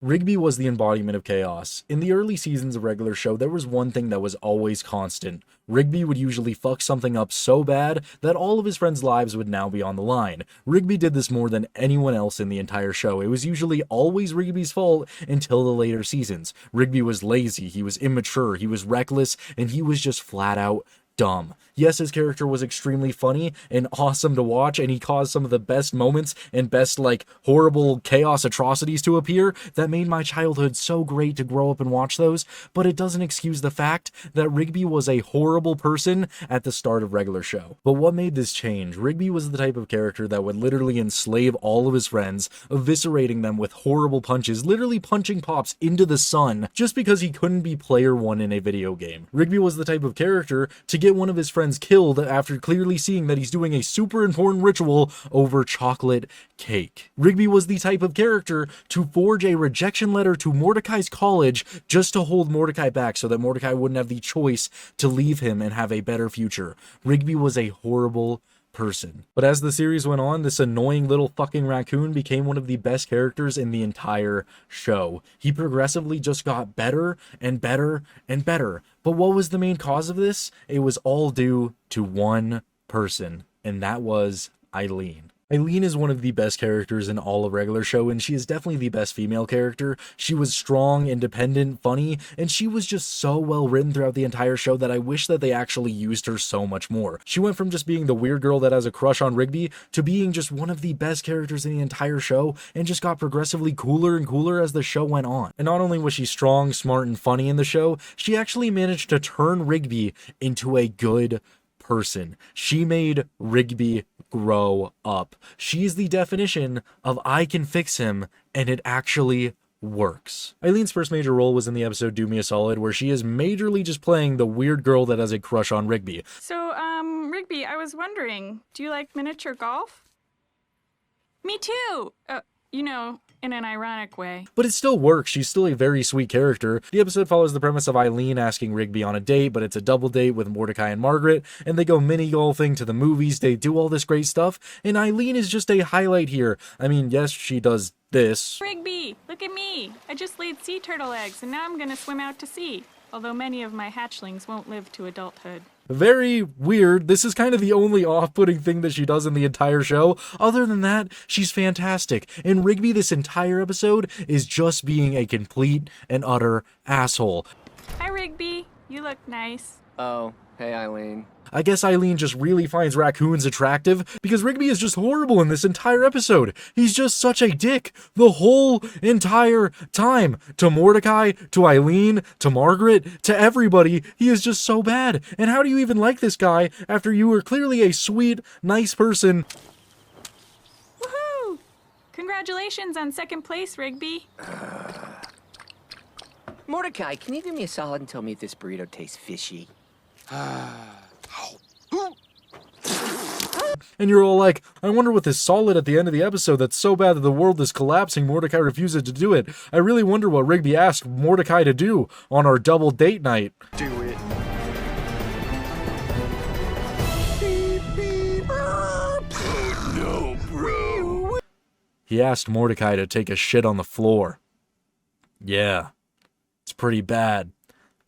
Rigby was the embodiment of chaos. In the early seasons of Regular Show, there was one thing that was always constant. Rigby would usually fuck something up so bad that all of his friends' lives would now be on the line. Rigby did this more than anyone else in the entire show. It was usually always Rigby's fault until the later seasons. Rigby was lazy, he was immature, he was reckless, and he was just flat out dumb. Yes, his character was extremely funny and awesome to watch, and he caused some of the best moments and best, horrible chaos atrocities to appear that made my childhood so great to grow up and watch those, but it doesn't excuse the fact that Rigby was a horrible person at the start of Regular Show. But what made this change? Rigby was the type of character that would literally enslave all of his friends, eviscerating them with horrible punches, literally punching Pops into the sun, just because he couldn't be player one in a video game. Rigby was the type of character to get one of his friends killed after clearly seeing that he's doing a super important ritual over chocolate cake. Rigby was the type of character to forge a rejection letter to Mordecai's college just to hold Mordecai back so that Mordecai wouldn't have the choice to leave him and have a better future. Rigby was a horrible person. But as the series went on, this annoying little fucking raccoon became one of the best characters in the entire show. He progressively just got better and better and better. But what was the main cause of this? It was all due to one person, and that was Eileen. Eileen is one of the best characters in all of Regular Show, and she is definitely the best female character. She was strong, independent, funny, and she was just so well written throughout the entire show that I wish that they actually used her so much more. She went from just being the weird girl that has a crush on Rigby to being just one of the best characters in the entire show, and just got progressively cooler and cooler as the show went on. And not only was she strong, smart, and funny in the show, she actually managed to turn Rigby into a good person. She made Rigby grow up. She's the definition of I can fix him, and it actually works. Eileen's first major role was in the episode Do Me a Solid, where she is majorly just playing the weird girl that has a crush on Rigby. So, Rigby, I was wondering, do you like miniature golf? Me too! In an ironic way. But it still works. She's still a very sweet character. The episode follows the premise of Eileen asking Rigby on a date, but it's a double date with Mordecai and Margaret, and they go mini golfing to the movies. They do all this great stuff, and Eileen is just a highlight here. I mean, yes, she does this. Rigby, look at me. I just laid sea turtle eggs, and now I'm gonna swim out to sea. Although many of my hatchlings won't live to adulthood. Very weird. This is kind of the only off-putting thing that she does in the entire show. Other than that, she's fantastic. And Rigby, this entire episode, is just being a complete and utter asshole. Hi, Rigby. You look nice. Oh, hey, Eileen. I guess Eileen just really finds raccoons attractive because Rigby is just horrible in this entire episode. He's just such a dick the whole entire time. To Mordecai, to Eileen, to Margaret, to everybody. He is just so bad. And how do you even like this guy after you were clearly a sweet, nice person? Woohoo! Congratulations on second place, Rigby. Mordecai, can you do me a solid and tell me if this burrito tastes fishy? And you're all like, I wonder what this solid at the end of the episode that's so bad that the world is collapsing, Mordecai refuses to do it. I really wonder what Rigby asked Mordecai to do on our double date night. Do it. No, bro. He asked Mordecai to take a shit on the floor. Yeah, it's pretty bad.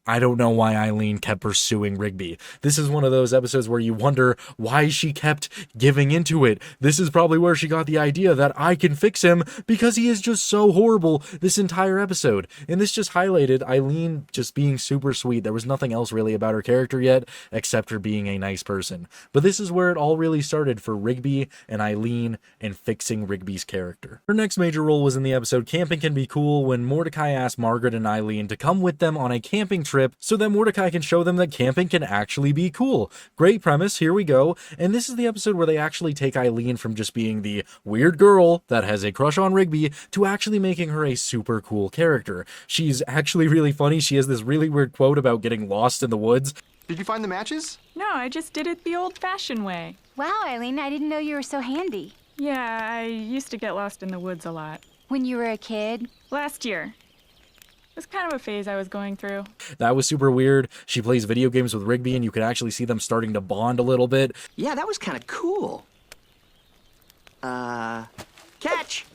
I don't know why Eileen kept pursuing Rigby. This is one of those episodes where you wonder why she kept giving into it. This is probably where she got the idea that I can fix him because he is just so horrible this entire episode. And this just highlighted Eileen just being super sweet. There was nothing else really about her character yet except her being a nice person. But this is where it all really started for Rigby and Eileen and fixing Rigby's character. Her next major role was in the episode Camping Can Be Cool, when Mordecai asked Margaret and Eileen to come with them on a camping trip so that Mordecai can show them that camping can actually be cool. Great premise, here we go. And this is the episode where they actually take Eileen from just being the weird girl that has a crush on Rigby to actually making her a super cool character. She's actually really funny. She has this really weird quote about getting lost in the woods. Did you find the matches? No, I just did it the old-fashioned way. Wow, Eileen, I didn't know you were so handy. Yeah, I used to get lost in the woods a lot. When you were a kid? Last year. It was kind of a phase I was going through. That was super weird. She plays video games with Rigby, and you can actually see them starting to bond a little bit. Yeah, that was kind of cool. Catch!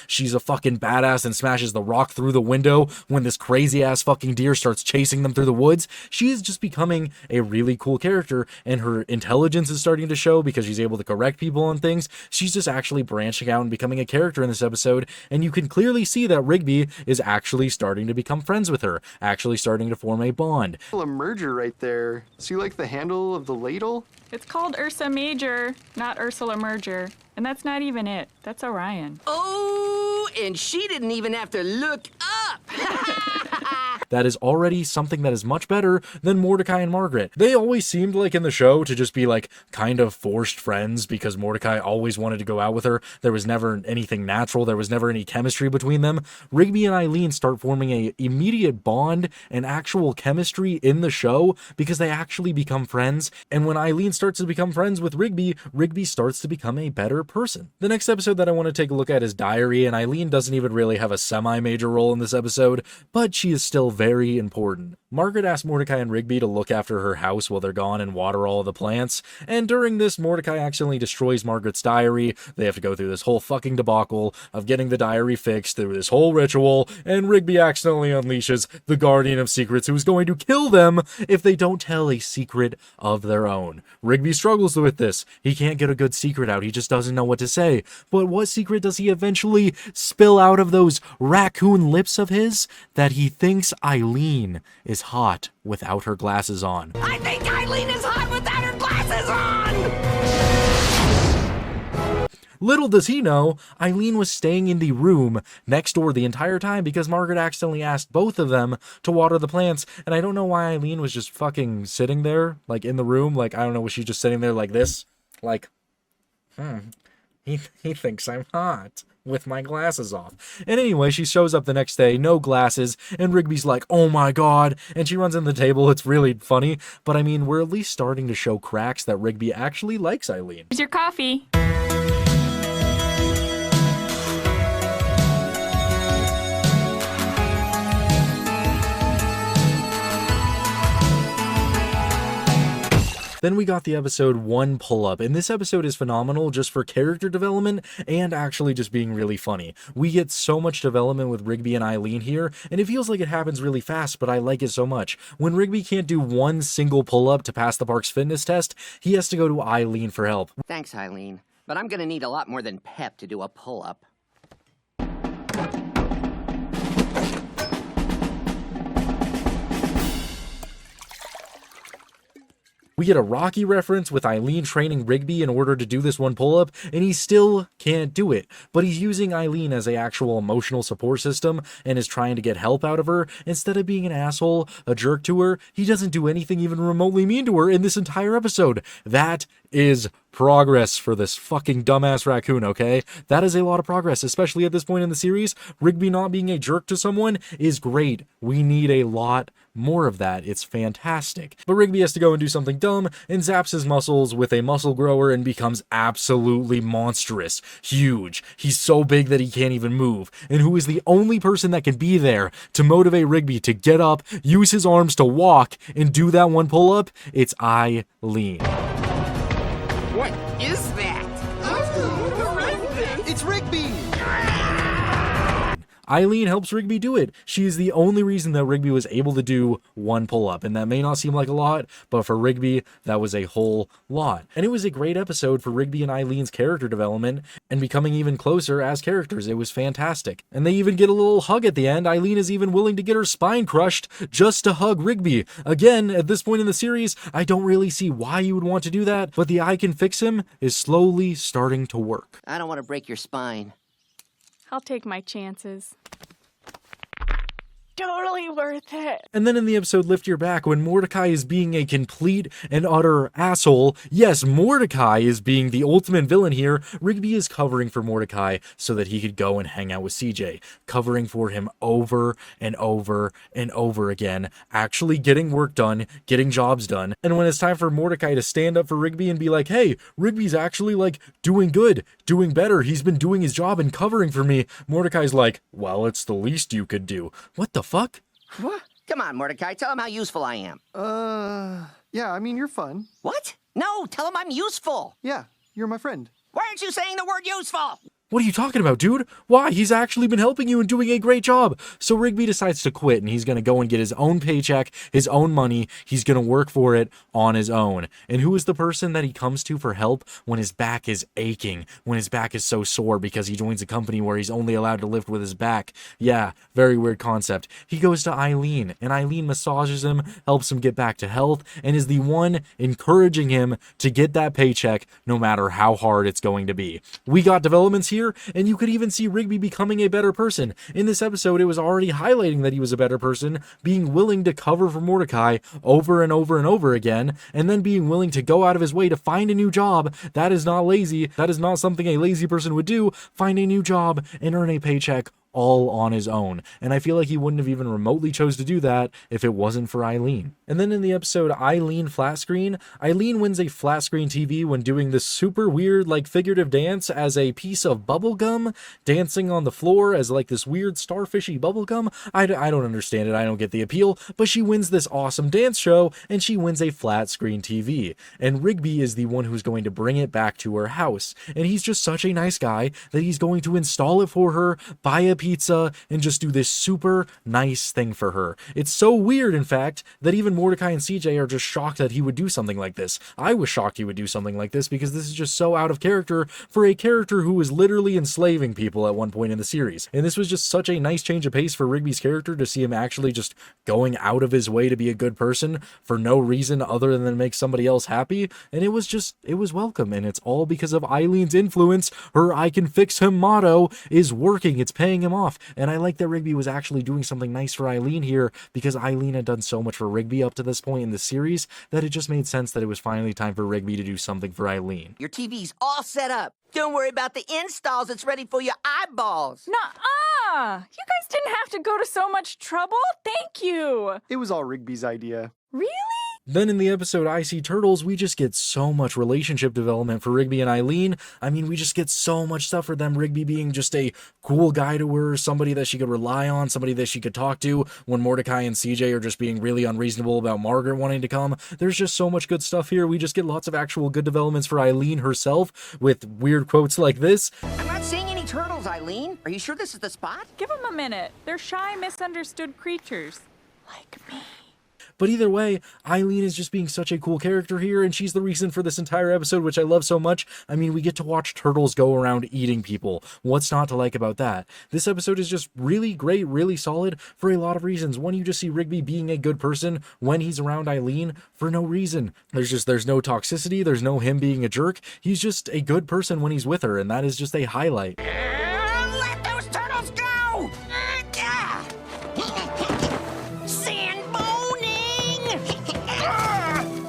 She's a fucking badass and smashes the rock through the window when this crazy ass fucking deer starts chasing them through the woods. She is just becoming a really cool character, and her intelligence is starting to show because she's able to correct people on things. She's just actually branching out and becoming a character in this episode, and you can clearly see that Rigby is actually starting to become friends with her, actually starting to form a bond. A merger right there. See, like the handle of the ladle? It's called Ursa Major, not Ursula Merger. And that's not even it. That's Orion. Oh, and she didn't even have to look up! That is already something that is much better than Mordecai and Margaret. They always seemed like in the show to just be like kind of forced friends because Mordecai always wanted to go out with her. There was never anything natural. There was never any chemistry between them. Rigby and Eileen start forming a immediate bond and actual chemistry in the show because they actually become friends. And when Eileen starts to become friends with Rigby, Rigby starts to become a better person. The next episode that I want to take a look at is Diary, and Eileen doesn't even really have a semi-major role in this episode, but she is still very important. Margaret asks Mordecai and Rigby to look after her house while they're gone and water all of the plants, and during this, Mordecai accidentally destroys Margaret's diary. They have to go through this whole fucking debacle of getting the diary fixed through this whole ritual, and Rigby accidentally unleashes the Guardian of Secrets, who is going to kill them if they don't tell a secret of their own. Rigby struggles with this. He can't get a good secret out. He just doesn't know what to say. But what secret does he eventually spill out of those raccoon lips of his? That he thinks Eileen is hot without her glasses on. I think Eileen is hot without her glasses on! Little does he know, Eileen was staying in the room next door the entire time because Margaret accidentally asked both of them to water the plants, and I don't know why Eileen was just fucking sitting there, like in the room, like, I don't know, was she just sitting there like this? Like, he thinks I'm hot with my glasses off. And anyway, she shows up the next day, no glasses, and Rigby's like, oh my god, and she runs in the table. It's really funny, but I mean, we're at least starting to show cracks that Rigby actually likes Eileen. Here's your coffee. Then we got the episode 1 Pull-Up, and this episode is phenomenal just for character development and actually just being really funny. We get so much development with Rigby and Eileen here, and it feels like it happens really fast, but I like it so much. When Rigby can't do one single pull-up to pass the park's fitness test, he has to go to Eileen for help. Thanks, Eileen, but I'm gonna need a lot more than pep to do a pull-up. We get a Rocky reference with Eileen training Rigby in order to do this one pull-up, and he still can't do it. But he's using Eileen as an actual emotional support system and is trying to get help out of her. Instead of being an asshole, a jerk to her, he doesn't do anything even remotely mean to her in this entire episode. That is progress for this fucking dumbass raccoon, okay? That is a lot of progress, especially at this point in the series. Rigby not being a jerk to someone is great. We need a lot more of that. It's fantastic. But Rigby has to go and do something dumb and zaps his muscles with a muscle grower and becomes absolutely monstrous. Huge. He's so big that he can't even move. And who is the only person that can be there to motivate Rigby to get up, use his arms to walk, and do that one pull-up? It's Eileen. What is that? It's Rigby! Eileen helps Rigby do it. She is the only reason that Rigby was able to do one pull-up, and that may not seem like a lot, but for Rigby, that was a whole lot. And it was a great episode for Rigby and Eileen's character development and becoming even closer as characters. It was fantastic. And they even get a little hug at the end. Eileen is even willing to get her spine crushed just to hug Rigby. Again, at this point in the series, I don't really see why you would want to do that, but the I can fix him is slowly starting to work. I don't want to break your spine. I'll take my chances. Totally worth it. And then in the episode Lift Your Back, when Mordecai is being a complete and utter asshole, yes, Mordecai is being the ultimate villain here, Rigby is covering for Mordecai so that he could go and hang out with CJ, covering for him over and over and over again, actually getting work done, getting jobs done. And when it's time for Mordecai to stand up for Rigby and be like, hey, Rigby's actually like doing good, doing better, he's been doing his job and covering for me, Mordecai's like, well, it's the least you could do. What the fuck? What? Come on, Mordecai, tell him how useful I am. Yeah, I mean, you're fun. What? No, tell him I'm useful. Yeah, you're my friend. Why aren't you saying the word useful? What are you talking about, dude? Why? He's actually been helping you and doing a great job. So Rigby decides to quit, and he's going to go and get his own paycheck, his own money. He's going to work for it on his own. And who is the person that he comes to for help when his back is aching, when his back is so sore because he joins a company where he's only allowed to lift with his back? Yeah, very weird concept. He goes to Eileen, and Eileen massages him, helps him get back to health, and is the one encouraging him to get that paycheck no matter how hard it's going to be. We got developments here, and you could even see Rigby becoming a better person. In this episode, it was already highlighting that he was a better person, being willing to cover for Mordecai over and over and over again, and then being willing to go out of his way to find a new job. That is not lazy. That is not something a lazy person would do. Find a new job and earn a paycheck all on his own. And I feel like he wouldn't have even remotely chose to do that if it wasn't for Eileen. And then in the episode Eileen Flat Screen, Eileen wins a flat screen TV when doing this super weird like figurative dance as a piece of bubblegum, dancing on the floor as like this weird starfishy bubblegum. I don't understand it. I don't get the appeal, but she wins this awesome dance show and she wins a flat screen TV. And Rigby is the one who's going to bring it back to her house. And he's just such a nice guy that he's going to install it for her, buy a pizza, and just do this super nice thing for her. It's so weird, in fact, that even Mordecai and CJ are just shocked that he would do something like this. I was shocked he would do something like this because this is just so out of character for a character who was literally enslaving people at one point in the series. And this was just such a nice change of pace for Rigby's character to see him actually just going out of his way to be a good person for no reason other than make somebody else happy. And it was welcome. And it's all because of Eileen's influence. Her "I can fix him" motto is working. It's paying him off. And I like that Rigby was actually doing something nice for Eileen here because Eileen had done so much for Rigby up to this point in the series that it just made sense that it was finally time for Rigby to do something for Eileen. Your TV's all set up. Don't worry about the installs. It's ready for your eyeballs. Nuh-uh! You guys didn't have to go to so much trouble. Thank you. It was all Rigby's idea. Really? Then in the episode I See Turtles, we just get so much relationship development for Rigby and Eileen. I mean, we just get so much stuff for them. Rigby being just a cool guy to her, somebody that she could rely on, somebody that she could talk to when Mordecai and CJ are just being really unreasonable about Margaret wanting to come. There's just so much good stuff here. We just get lots of actual good developments for Eileen herself with weird quotes like this. I'm not seeing any turtles, Eileen. Are you sure this is the spot? Give them a minute. They're shy, misunderstood creatures. Like me. But either way, Eileen is just being such a cool character here, and she's the reason for this entire episode, which I love so much. I mean, we get to watch turtles go around eating people. What's not to like about that? This episode is just really great, really solid for a lot of reasons. One, you just see Rigby being a good person when he's around Eileen for no reason. There's no toxicity, there's no him being a jerk. He's just a good person when he's with her, and that is just a highlight. Let those turtles go!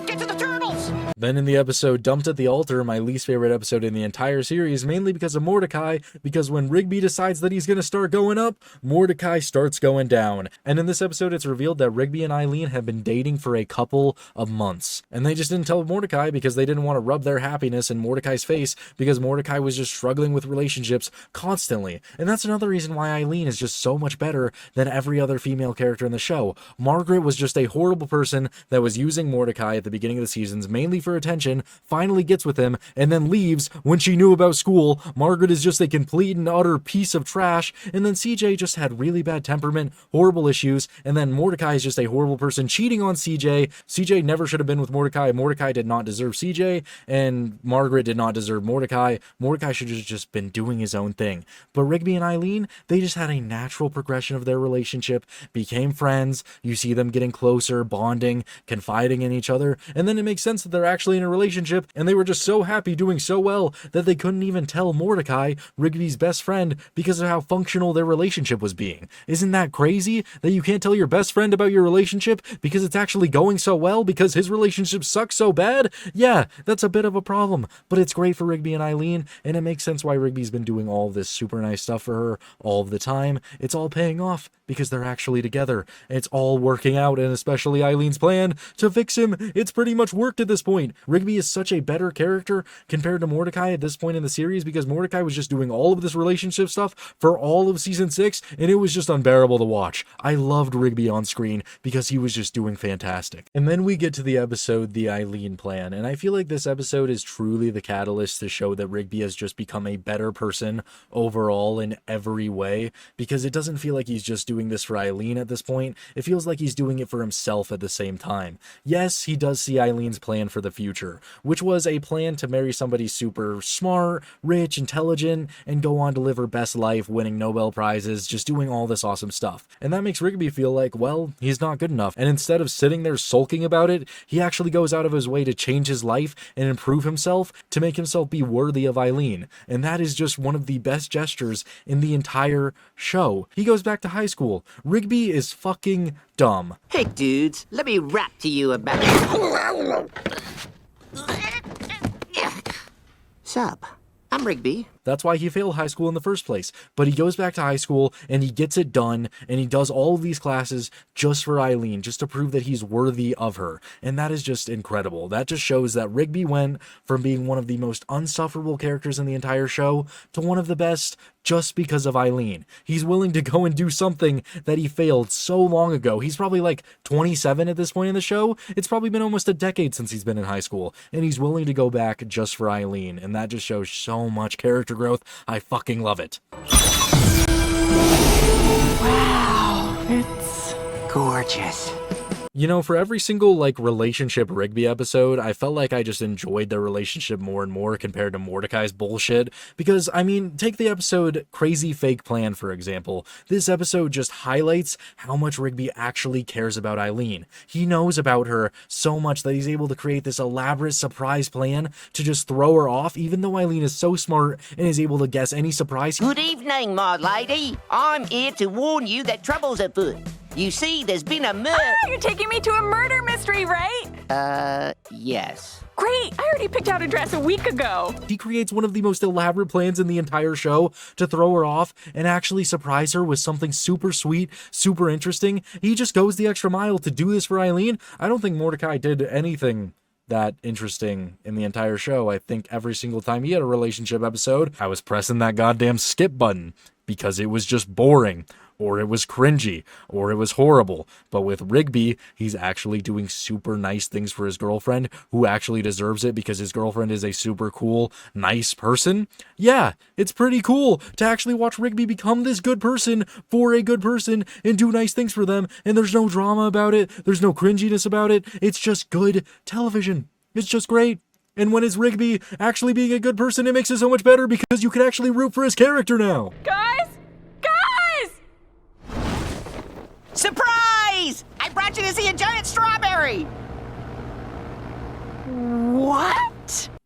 Get to the turtles! Then in the episode Dumped at the Altar, my least favorite episode in the entire series, mainly because of Mordecai, because when Rigby decides that he's going to start going up, Mordecai starts going down. And in this episode, it's revealed that Rigby and Eileen have been dating for a couple of months. And they just didn't tell Mordecai because they didn't want to rub their happiness in Mordecai's face because Mordecai was just struggling with relationships constantly. And that's another reason why Eileen is just so much better than every other female character in the show. Margaret was just a horrible person that was using Mordecai at the beginning of the seasons, mainly for attention, finally gets with him, and then leaves when she knew about school. Margaret is just a complete and utter piece of trash, and then CJ just had really bad temperament, horrible issues, and then Mordecai is just a horrible person cheating on CJ. CJ never should have been with Mordecai. Mordecai did not deserve CJ, and Margaret did not deserve Mordecai. Mordecai should have just been doing his own thing. But Rigby and Eileen, they just had a natural progression of their relationship, became friends, you see them getting closer, bonding, confiding in each other, and then it makes sense that they're actually in a relationship, and they were just so happy doing so well that they couldn't even tell Mordecai, Rigby's best friend, because of how functional their relationship was being. Isn't that crazy that you can't tell your best friend about your relationship because it's actually going so well because his relationship sucks so bad? Yeah, that's a bit of a problem, but it's great for Rigby and Eileen, and it makes sense why Rigby's been doing all this super nice stuff for her all of the time. It's all paying off because they're actually together. It's all working out, and especially Eileen's plan to fix him, it's pretty much worked at this point. point, Rigby is such a better character compared to Mordecai at this point in the series, because Mordecai was just doing all of this relationship stuff for all of season 6, and it was just unbearable to watch. I loved Rigby on screen because he was just doing fantastic. And then we get to the episode, The Eileen Plan, and I feel like this episode is truly the catalyst to show that Rigby has just become a better person overall in every way, because it doesn't feel like he's just doing this for Eileen at this point. It feels like he's doing it for himself at the same time. Yes, he does see Eileen's plan for the future, which was a plan to marry somebody super smart, rich, intelligent, and go on to live her best life, winning Nobel Prizes, just doing all this awesome stuff. And that makes Rigby feel like, well, he's not good enough. And instead of sitting there sulking about it, he actually goes out of his way to change his life and improve himself to make himself be worthy of Eileen. And that is just one of the best gestures in the entire show. He goes back to high school. Rigby is fucking dumb. Hey, dudes, let me rap to you about... Sup? I'm Rigby. That's why he failed high school in the first place. But he goes back to high school and he gets it done, and he does all of these classes just for Eileen, just to prove that he's worthy of her. And that is just incredible. That just shows that Rigby went from being one of the most unsufferable characters in the entire show to one of the best just because of Eileen. He's willing to go and do something that he failed so long ago. He's probably like 27 at this point in the show. It's probably been almost a decade since he's been in high school, and he's willing to go back just for Eileen. And that just shows so much character growth. I fucking love it. Wow, it's gorgeous. You know, for every single, relationship Rigby episode, I felt like I just enjoyed their relationship more and more compared to Mordecai's bullshit. Because, I mean, take the episode Crazy Fake Plan, for example. This episode just highlights how much Rigby actually cares about Eileen. He knows about her so much that he's able to create this elaborate surprise plan to just throw her off, even though Eileen is so smart and is able to guess any surprise. Good evening, my lady. I'm here to warn you that trouble's afoot. You see, there's been a murder. Ah, you're taking me to a murder mystery, right? Yes. Great, I already picked out a dress a week ago. He creates one of the most elaborate plans in the entire show to throw her off and actually surprise her with something super sweet, super interesting. He just goes the extra mile to do this for Eileen. I don't think Mordecai did anything that interesting in the entire show. I think every single time he had a relationship episode, I was pressing that goddamn skip button because it was just boring, or it was cringy, or it was horrible. But with Rigby, he's actually doing super nice things for his girlfriend, who actually deserves it because his girlfriend is a super cool, nice person. Yeah, it's pretty cool to actually watch Rigby become this good person for a good person and do nice things for them, and there's no drama about it, there's no cringiness about it, it's just good television. It's just great. And when it's Rigby actually being a good person, it makes it so much better because you can actually root for his character now. Guys! Surprise! I brought you to see a giant strawberry! What?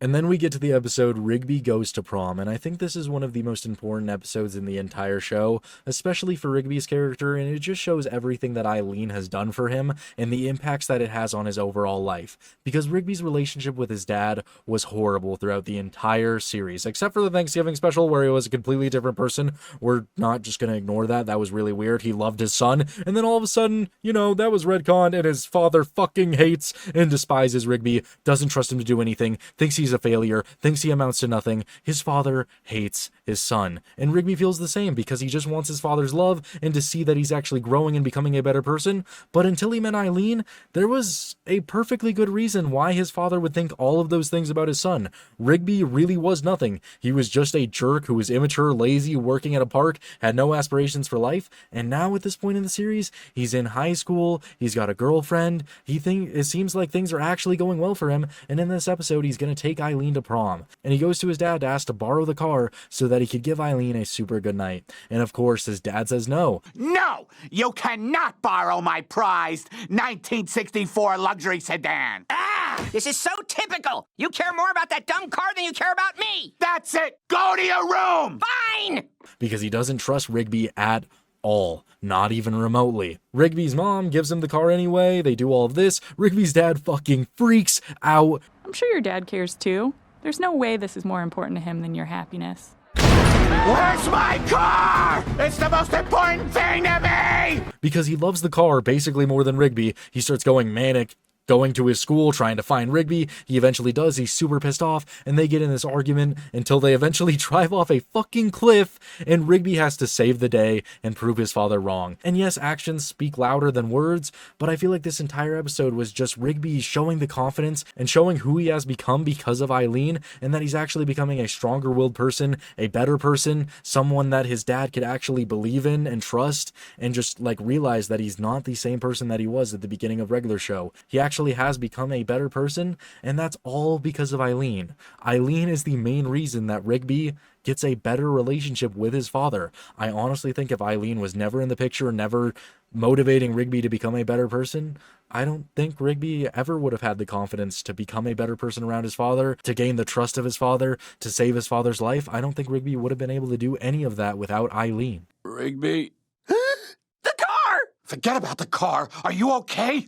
And then we get to the episode Rigby Goes to Prom, and I think this is one of the most important episodes in the entire show, especially for Rigby's character, and it just shows everything that Eileen has done for him and the impacts that it has on his overall life. Because Rigby's relationship with his dad was horrible throughout the entire series, except for the Thanksgiving special where he was a completely different person. We're not just going to ignore that. That was really weird. He loved his son, and then all of a sudden, that was retconned, and his father fucking hates and despises Rigby, doesn't trust him to do anything, thinks he's a failure, thinks he amounts to nothing. His father hates his son, and Rigby feels the same because he just wants his father's love and to see that he's actually growing and becoming a better person. But until he met Eileen, there was a perfectly good reason why his father would think all of those things about his son. Rigby really was nothing. He was just a jerk who was immature, lazy, working at a park, had no aspirations for life, and now at this point in the series, he's in high school, he's got a girlfriend, it seems like things are actually going well for him, and in this episode, he's going to take Eileen to prom, and he goes to his dad to ask to borrow the car so that he could give Eileen a super good night. And of course, his dad says no. No! You cannot borrow my prized 1964 luxury sedan! Ah! This is so typical! You care more about that dumb car than you care about me! That's it! Go to your room! Fine! Because he doesn't trust Rigby at all. Not even remotely. Rigby's mom gives him the car anyway. They do all of this. Rigby's dad fucking freaks out. I'm sure your dad cares too. There's no way this is more important to him than your happiness. Where's my car? It's the most important thing to me! Because he loves the car basically more than Rigby, he starts going manic going to his school, trying to find Rigby. He eventually does. He's super pissed off, and they get in this argument until they eventually drive off a fucking cliff, and Rigby has to save the day and prove his father wrong. And yes, actions speak louder than words, but I feel like this entire episode was just Rigby showing the confidence and showing who he has become because of Eileen, and that he's actually becoming a stronger-willed person, a better person, someone that his dad could actually believe in and trust, and just like realize that he's not the same person that he was at the beginning of regular show. He actually has become a better person, and that's all because of Eileen. Eileen is the main reason that Rigby gets a better relationship with his father. I honestly think if Eileen was never in the picture, never motivating Rigby to become a better person, I don't think Rigby ever would have had the confidence to become a better person around his father, to gain the trust of his father, to save his father's life. I don't think Rigby would have been able to do any of that without Eileen. Rigby. The car! Forget about the car. Are you okay?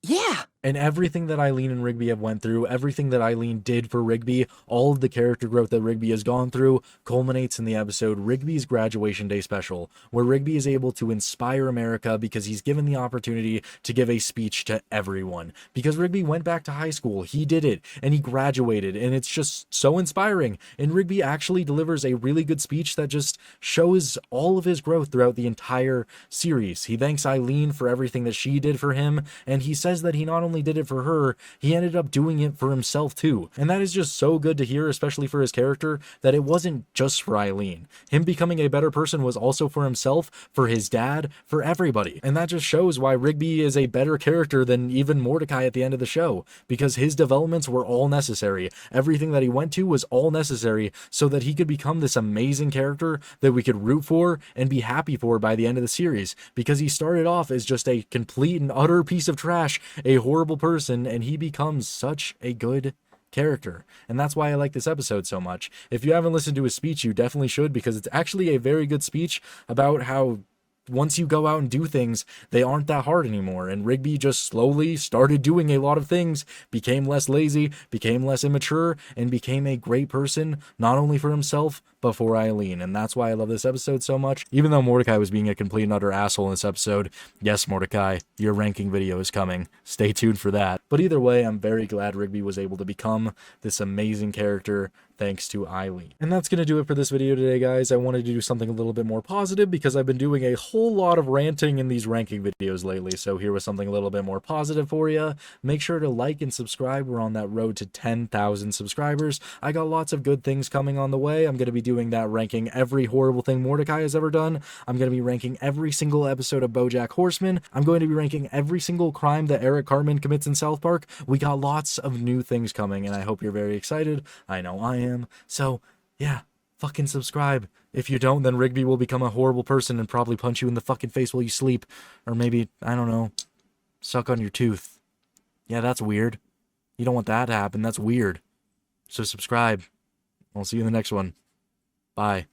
Yeah. And everything that Eileen and Rigby have went through, everything that Eileen did for Rigby, all of the character growth that Rigby has gone through, culminates in the episode Rigby's Graduation Day Special, where Rigby is able to inspire America because he's given the opportunity to give a speech to everyone. Because Rigby went back to high school, he did it, and he graduated, and it's just so inspiring. And Rigby actually delivers a really good speech that just shows all of his growth throughout the entire series. He thanks Eileen for everything that she did for him, and he says that he not only did it for her, he ended up doing it for himself too. And that is just so good to hear, especially for his character, that it wasn't just for Eileen. Him becoming a better person was also for himself, for his dad, for everybody. And that just shows why Rigby is a better character than even Mordecai at the end of the show, because his developments were all necessary. Everything that he went to was all necessary so that he could become this amazing character that we could root for and be happy for by the end of the series, because he started off as just a complete and utter piece of trash, a horrible person, and he becomes such a good character. And that's why I like this episode so much. If you haven't listened to his speech, you definitely should, because it's actually a very good speech about how once you go out and do things, they aren't that hard anymore. And Rigby just slowly started doing a lot of things, became less lazy, became less immature, and became a great person, not only for himself, but for Eileen. And that's why I love this episode so much. Even though Mordecai was being a complete and utter asshole in this episode, yes, Mordecai, your ranking video is coming. Stay tuned for that. But either way, I'm very glad Rigby was able to become this amazing character thanks to Eileen. And that's going to do it for this video today, guys. I wanted to do something a little bit more positive because I've been doing a whole lot of ranting in these ranking videos lately. So here was something a little bit more positive for you. Make sure to like and subscribe. We're on that road to 10,000 subscribers. I got lots of good things coming on the way. I'm going to be doing that, ranking every horrible thing Mordecai has ever done. I'm going to be ranking every single episode of BoJack Horseman. I'm going to be ranking every single crime that Eric Cartman commits in South Park. We got lots of new things coming, and I hope you're very excited. I know I am. So yeah, fucking subscribe. If you don't, then Rigby will become a horrible person and probably punch you in the fucking face while you sleep. Or maybe, I don't know, suck on your tooth. Yeah, that's weird. You don't want that to happen. That's weird. So subscribe. I'll see you in the next one. Bye.